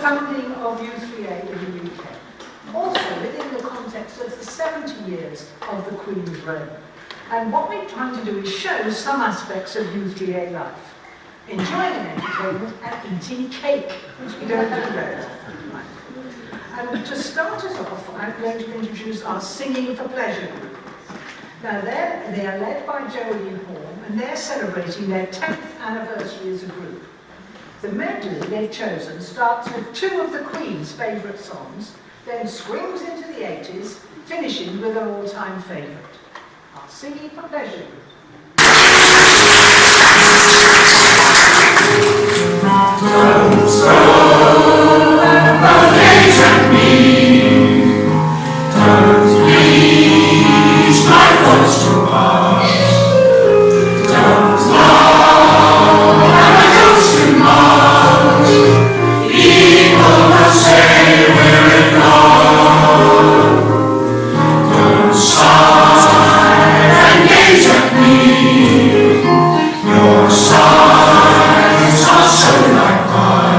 founding of U3A in the UK. Also within the context of the 70 years of the Queen's reign. And what we're trying to do is show some aspects of U3A life. Enjoying entertainment and eating cake, which we don't do very often. And to start us off, I'm going to introduce our Singing for Pleasure group. Now they are led by Jolene Horn, and they're celebrating their 10th anniversary as a group. The medley they've chosen starts with two of the Queen's favourite songs, then swings into the 80s, finishing with an all-time favourite. Our Singing for Pleasure group. Your sighs are so like mine.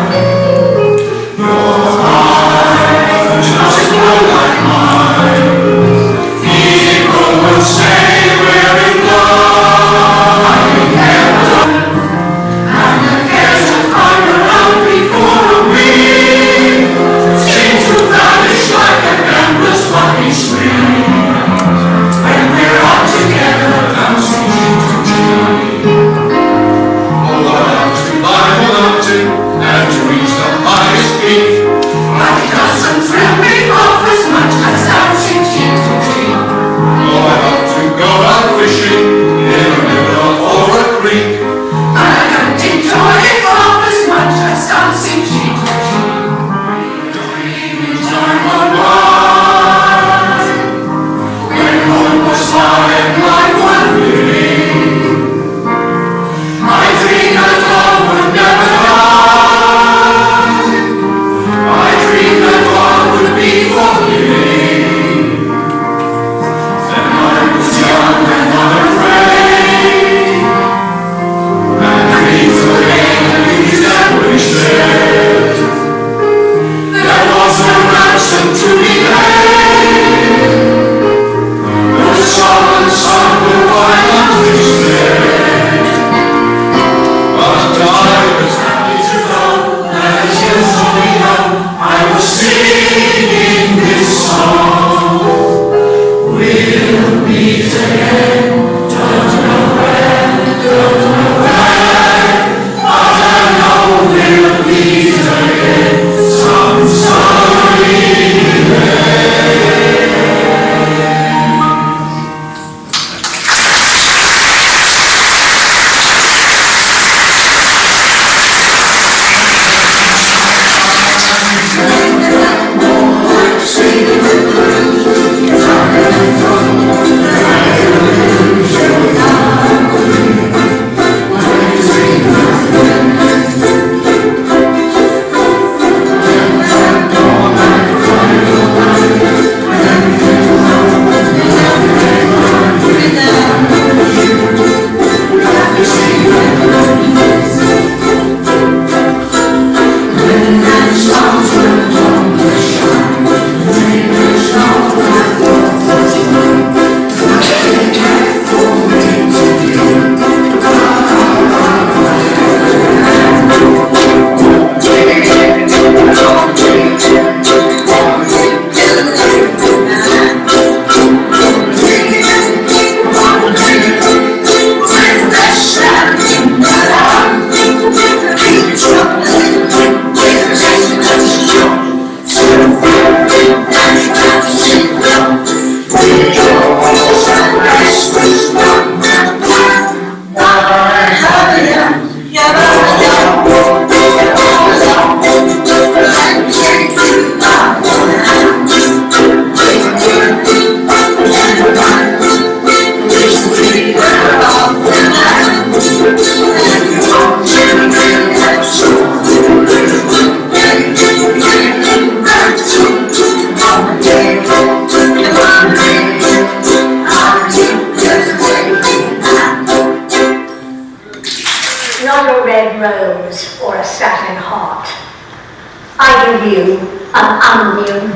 I give you an onion.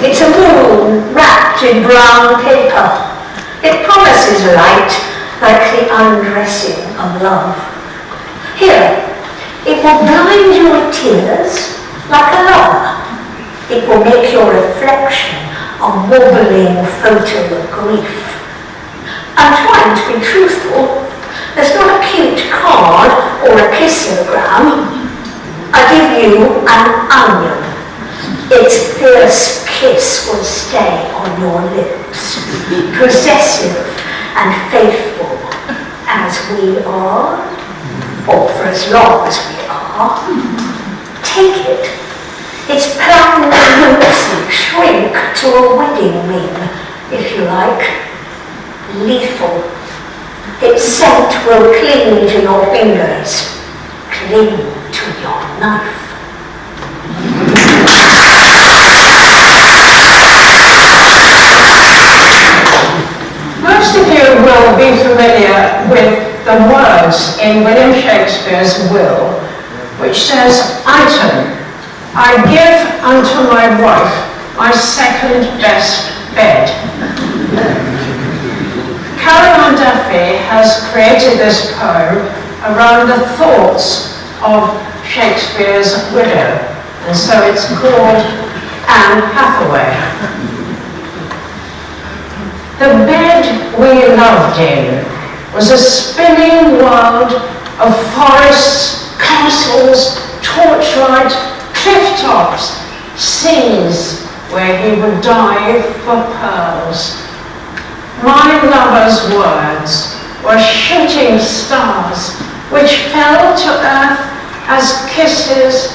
It's a moon wrapped in brown paper. It promises light like the undressing of love. Here, it will blind your tears like a lover. It will make your reflection a wobbling photo of grief. I'm trying to be truthful. There's not a cute card or a kissogram. I give you an onion. Its fierce kiss will stay on your lips, possessive and faithful as we are, or for as long as we are. Take it. Its plum lips shrink to a wedding ring, if you like. Lethal. Its scent will cling to your fingers, cling to your knife. Most of you will be familiar with the words in William Shakespeare's will, which says, "Item, I give unto my wife my second best bed." Caroline Duffy has created this poem around the thoughts of Shakespeare's widow, and so it's called Anne Hathaway. The bed we loved in was a spinning world of forests, castles, torchlight, cliff tops, seas where he would dive for pearls. My lover's words were shooting stars which fell to earth as kisses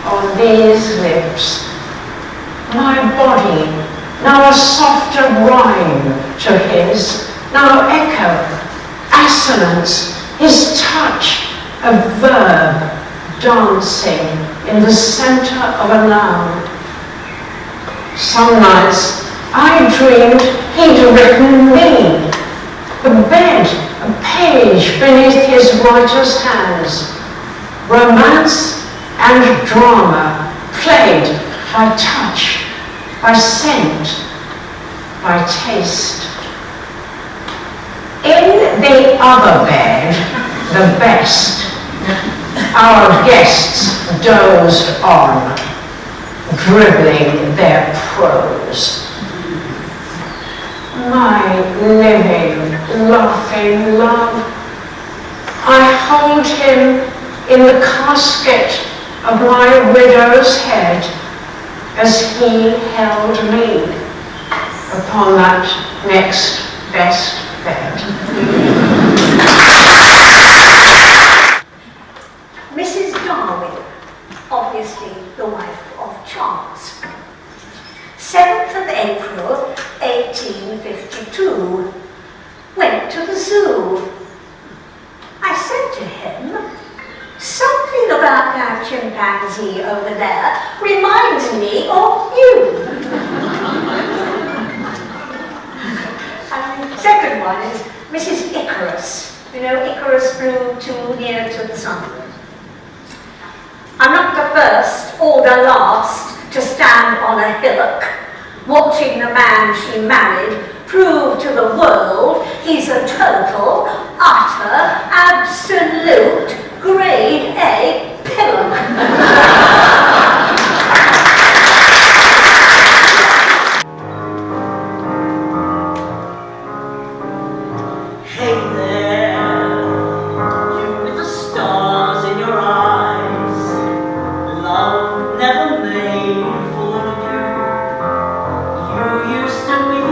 on these lips. My body, now a softer rhyme to his, now echo, assonance, his touch, a verb dancing in the center of a noun. Some nights I dreamed he'd written me, the bed, a page beneath his writer's hands. Romance and drama played by touch, by scent, by taste. In the other bed, the best, our guests dozed on, dribbling their prose. My living, laughing love, I hold him in the casket of my widow's head as he held me upon that next best bed. Mrs. Darwin, obviously the wife of Charles. 7th of April, 1852, went to the zoo. I said to him, "Something about that chimpanzee over there reminds me of you." And the second one is Mrs. Icarus. You know, Icarus flew too near to the sun. I'm not the first or the last to stand on a hillock, watching the man she married prove to the world he's a total, utter, absolute, grade A pillock. Hey there, you with the stars in your eyes. Love never made for you. You used to be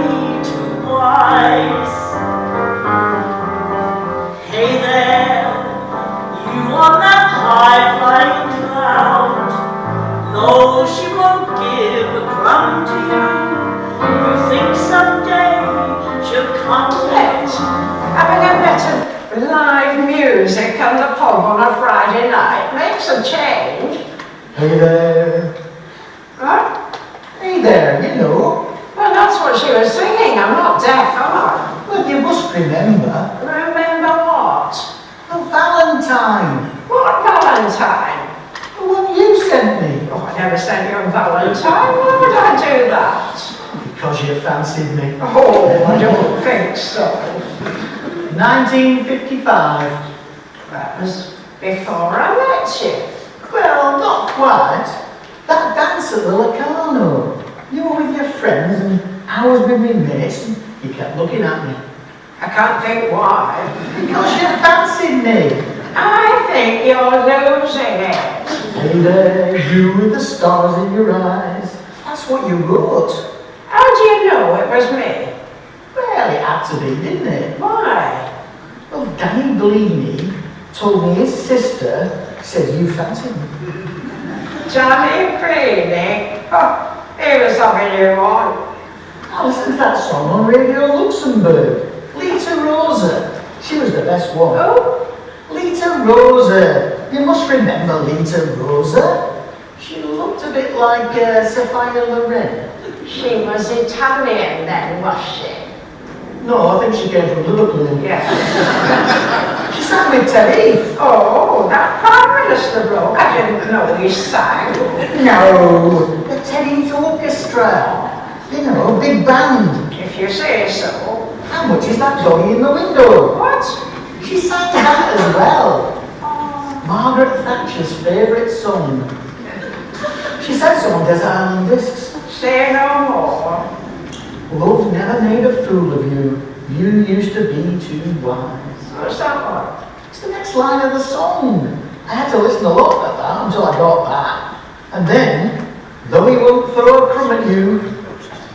too wise. Hey there, you on that high-flying cloud. Though she won't give a crumb to you, you think someday she'll come to you. Having a bit of live music on the pub on a Friday night makes a change. Hey there. What? Hey there, you know. Well, that's what she was singing. I'm not deaf, am I? Well, you must remember. Remember what? Oh, Valentine. What Valentine? The one you sent sent me? Oh, I never sent you a Valentine. Why would I do that? Because you fancied me. Oh, I don't think so. 1955. That was before I met you. Well, not quite. That dance at the Locarno. You were with your friends and I was with my mates and you kept looking at me. I can't think why. Because you fancied me. I think you're losing it. Hey there, you with the stars in your eyes. That's what you wrote. How do you know it was me? Well, it had to be, didn't it? Why? Well, Danny Bellini told me his sister said you fancied me. Johnny Greeny? Oh, he was having you on. I listened to that song on Radio Luxembourg. Lita Rosa. She was the best one. Oh, Lita Rosa. You must remember Lita Rosa. She looked a bit like Sophia Loren. she was Italian then, was she? No, I think she came from Liverpool. Yeah. She sang with Ted Heath. Oh, that Prime Minister bloke, I didn't know he sang. No, the Ted Heath Orchestra. You know, big band. If you say so. How much is that doggy in the window? What? She sang that as well. Margaret Thatcher's favourite song. She said so on Desert Island Discs. Say no more. Love never made a fool of you. You used to be too wise. What's that one? It's the next line of the song. I had to listen a lot at that until I got that. And then, though he won't throw a crumb at you,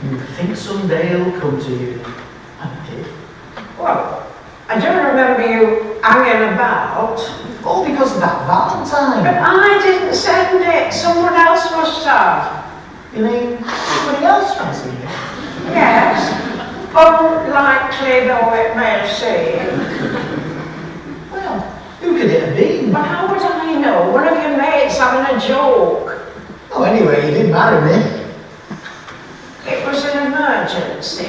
you think someday he'll come to you. And he did. Well, I don't remember you hanging about. All because of that Valentine. But I didn't send it. Someone else must have. You mean somebody else fancied you? Yes. Unlikely though it may seem. Well, who could it have been? But how would I know? One of your mates having a joke. Oh, anyway, he did marry me. It was an emergency.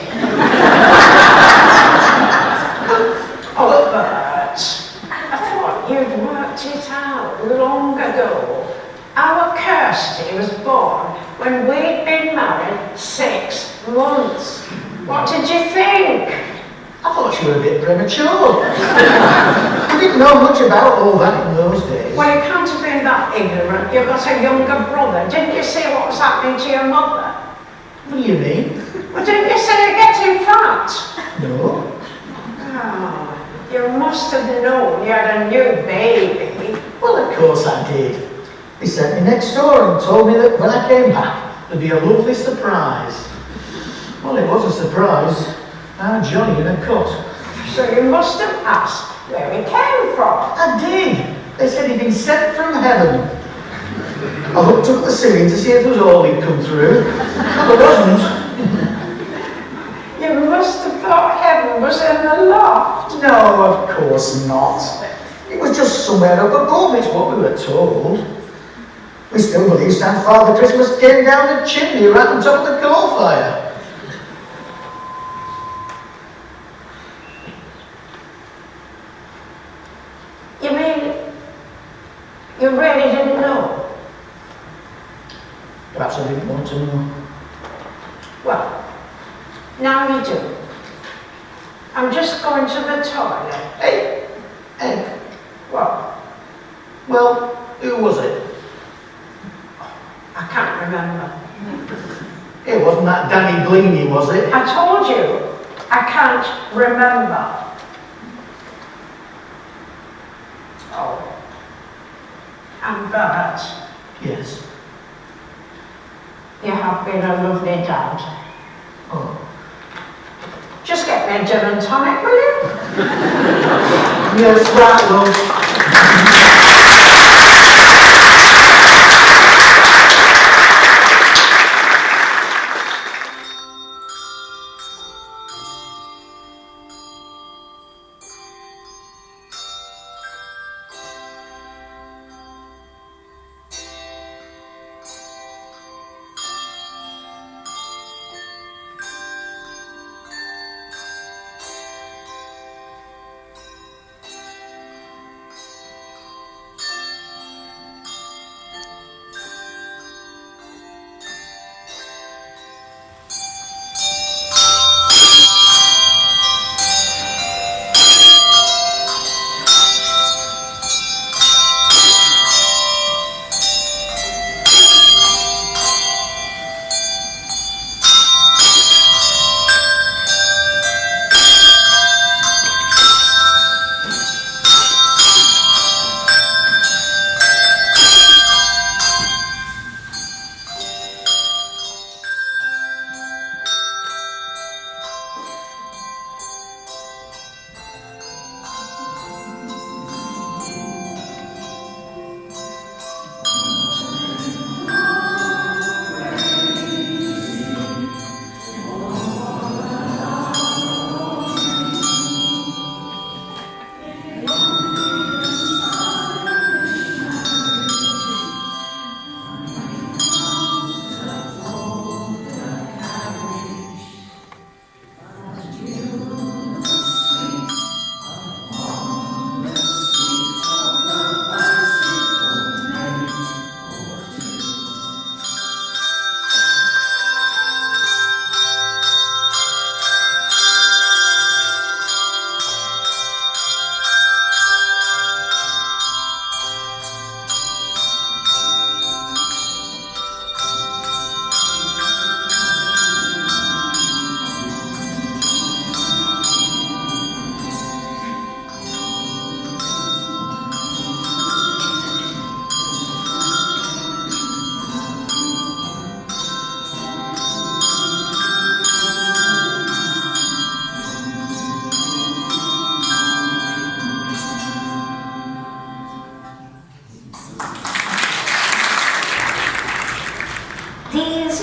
Oh, Bert, I thought you'd worked it out long ago. Our Kirsty was born when we'd been married 6 months. What did you think? I thought you were a bit premature. We didn't know much about all that in those days. Well, you can't have been that ignorant. You've got a younger brother. Didn't you see what was happening to your mother? What do you mean? Well, didn't you say you're getting fat? No. Oh, you must have known you had a new baby. Well, of course I did. He sent me next door and told me that when I came back, there'd be a lovely surprise. Well, it was a surprise. Our Johnny in a cut. So you must have asked where he came from. I did. They said he'd been sent from heaven. I looked up at the ceiling to see if there was all he'd come through. There wasn't. You must have thought heaven was in the loft. No, of course not. It was just somewhere up above, it's what we were told. We still believe St. Father Christmas came down the chimney right on top of the coal fire. You mean you really didn't know? Perhaps I didn't want to know. Well, now you do. I'm just going to the toilet. Hey, What? well, who was it? I can't remember. It wasn't that Danny Bellini, was it? I told you, I can't remember. Oh. And Bert, Yes. you have been a lovely dad. Oh. Just get me a gin and tonic, will you? Yes, right, love.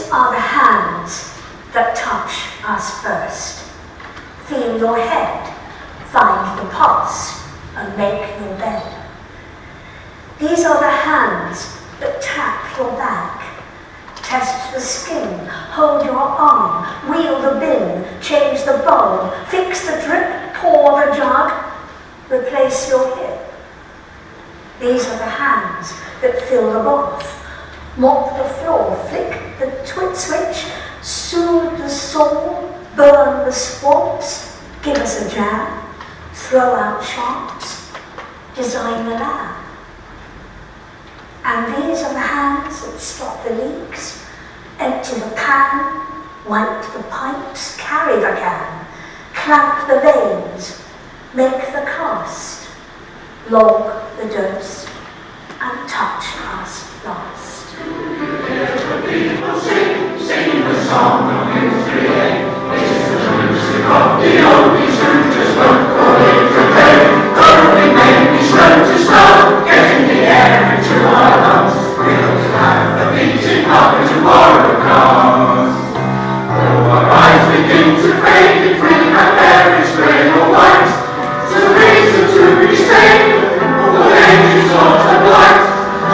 These are the hands that touch us first. Feel your head, find the pulse, and make your bed. These are the hands that tap your back, test the skin, hold your arm, wheel the bin, change the bulb, fix the drip, pour the jug, replace your hip. These are the hands that fill the bath, mop the floor, flick the twit switch, soothe the soul, burn the swamps, give us a jab, throw out sharps, design the lab. And these are the hands that stop the leaks, empty the pan, wipe the pipes, carry the can, clamp the veins, make the cast, log the dose, and touch us last. People sing the song of U3A. It's the music of the oldies who just won't call it a day. Only maybe slow to start, getting the air into our lungs. We'll have the beating heart when tomorrow comes. Oh, our eyes begin to fade if we have perish grey or white. It's a reason to be staying, all ages not a blight.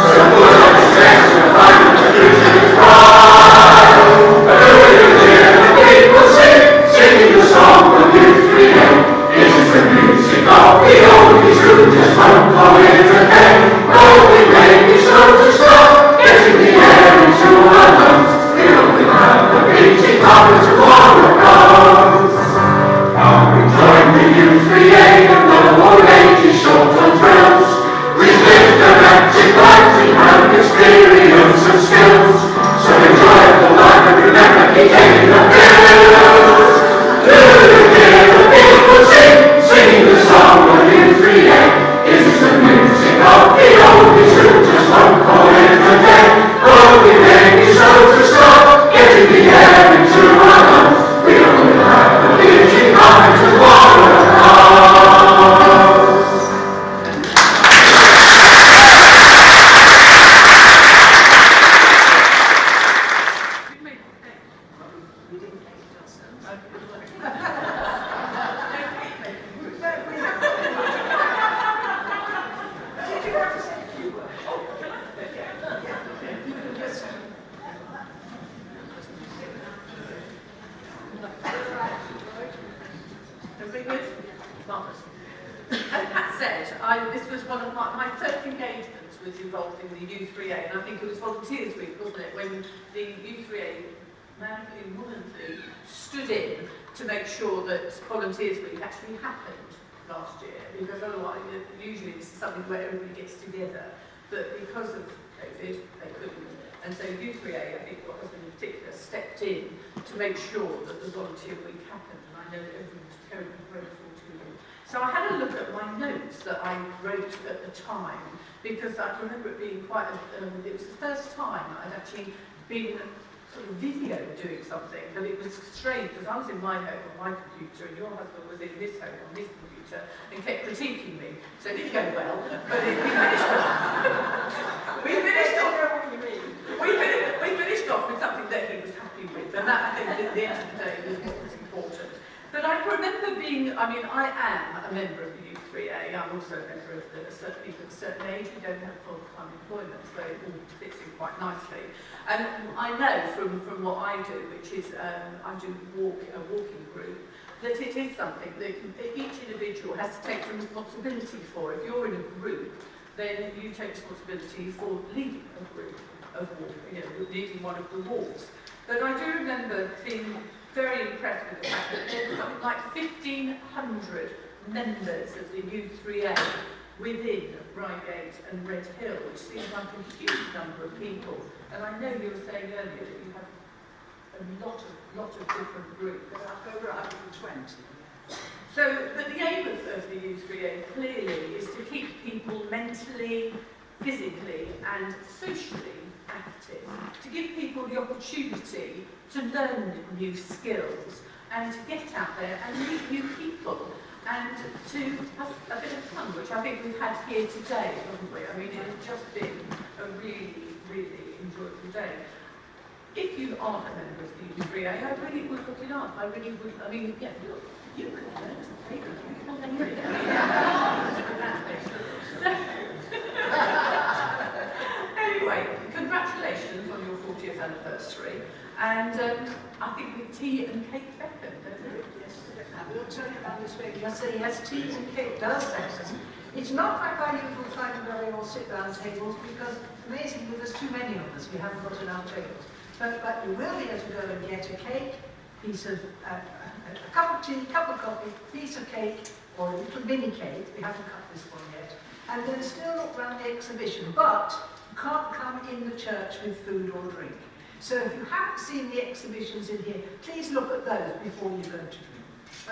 So put on the stretch and find the future is bright. But who will hear the people singing the song of U3A? It is the music of the oldies who just won't call it a day. Oh, we may be slow to start, getting the air into our lungs. We only have the beating heart when tomorrow comes. Now we join the U3A and the old age is short on thrills. We live the active life, we have experience and skills. So enjoy the life and remember keep taking the pills. Do you hear the people singing the song of U3A? Is the music of the oldies who just won't call it a day? Oh, we may be slow to start, getting the air into our lungs. We only have the beating heart when tomorrow comes. As Pat said, this was one of my first engagements was involved in the U3A, and I think it was Volunteers Week, wasn't it, when the U3A manfully and womanfully stood in to make sure that Volunteers Week actually happened last year, because otherwise, usually this is something where everybody gets together, but because of COVID, they couldn't. And so U3A, I think, what was in particular, stepped in to make sure that the Volunteer Week happened, and I know that everyone was terribly grateful to them. So I had a look at my notes that I wrote at the time, because I remember it being quite, it was the first time I'd actually been sort of video doing something, but it was strange, because I was in my home on my computer, and your husband was in his home on his computer, and kept critiquing me, so it didn't go well, but we finished off. We finished off with something that he was happy with, and that, I think, at the end of the day, was what was important. But I remember being, I mean, I am a member of the U3A. I'm also a member of certain people of a certain age who don't have full-time employment, so it all fits in quite nicely. And I know from what I do, which is I do a walking group, that it is something that each individual has to take some responsibility for. If you're in a group, then you take responsibility for leading a group of walking, leading one of the walks. But I do remember being very impressed with the fact that there were something like 1,500 members of the U3A within Reigate and Red Hill, which seems like a huge number of people. And I know you were saying earlier that you have a lot of different groups. Over 120. So, but the aim of the U3A clearly is to keep people mentally, physically and socially active, to give people the opportunity to learn new skills and to get out there and meet new people and to have a bit of fun, which I think we've had here today, haven't we? I mean, it has just been a really, really enjoyable day. if you aren't a member of the U3A, I really would look it up. I really would, I mean, yeah, look, you could learn to take it. Anyway, congratulations on your 40th anniversary, and I think with tea and cake better, don't you? Yes, I will turn it around this way. Yes, say yes, teas and cake does better. It's not like our usual Friday or sit-down tables, because amazingly there's too many of us. We haven't got enough tables. But you will be able to go and get a cake, piece of a cup of tea, cup of coffee, piece of cake, or a little mini cake. We haven't cut this one yet. And then still look around the exhibition. But you can't come in the church with food or drink. So if you haven't seen the exhibitions in here, please look at those before you go to drink.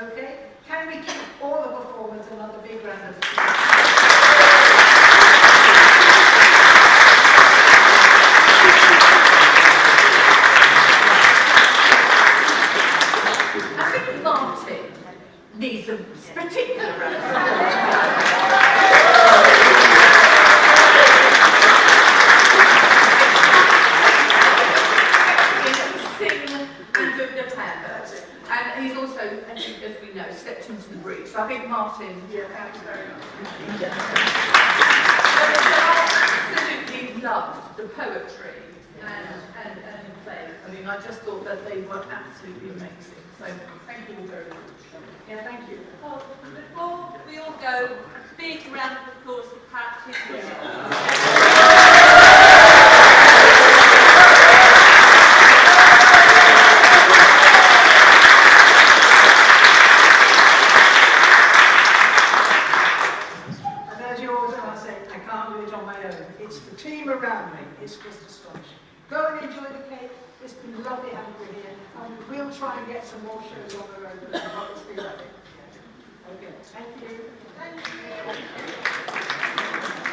Okay? Can we give all the performers another big round of applause? I think Martin needs a particular round of applause. And he's also, as we know, stepped into the breach. So I think Martin, thank you very much. I absolutely loved the poetry and the play. I mean, I just thought that they were absolutely amazing. So thank you all very much. Yeah, thank you. Well, before we all go, big round of applause for Pat. And as you always are saying, I can't do it on my own. It's the team around me. It's just astonishing. Go and enjoy the cake. It's been lovely having you here. And we'll try and get some more shows on the road. Obviously, lovely. Okay, thank you. Thank you.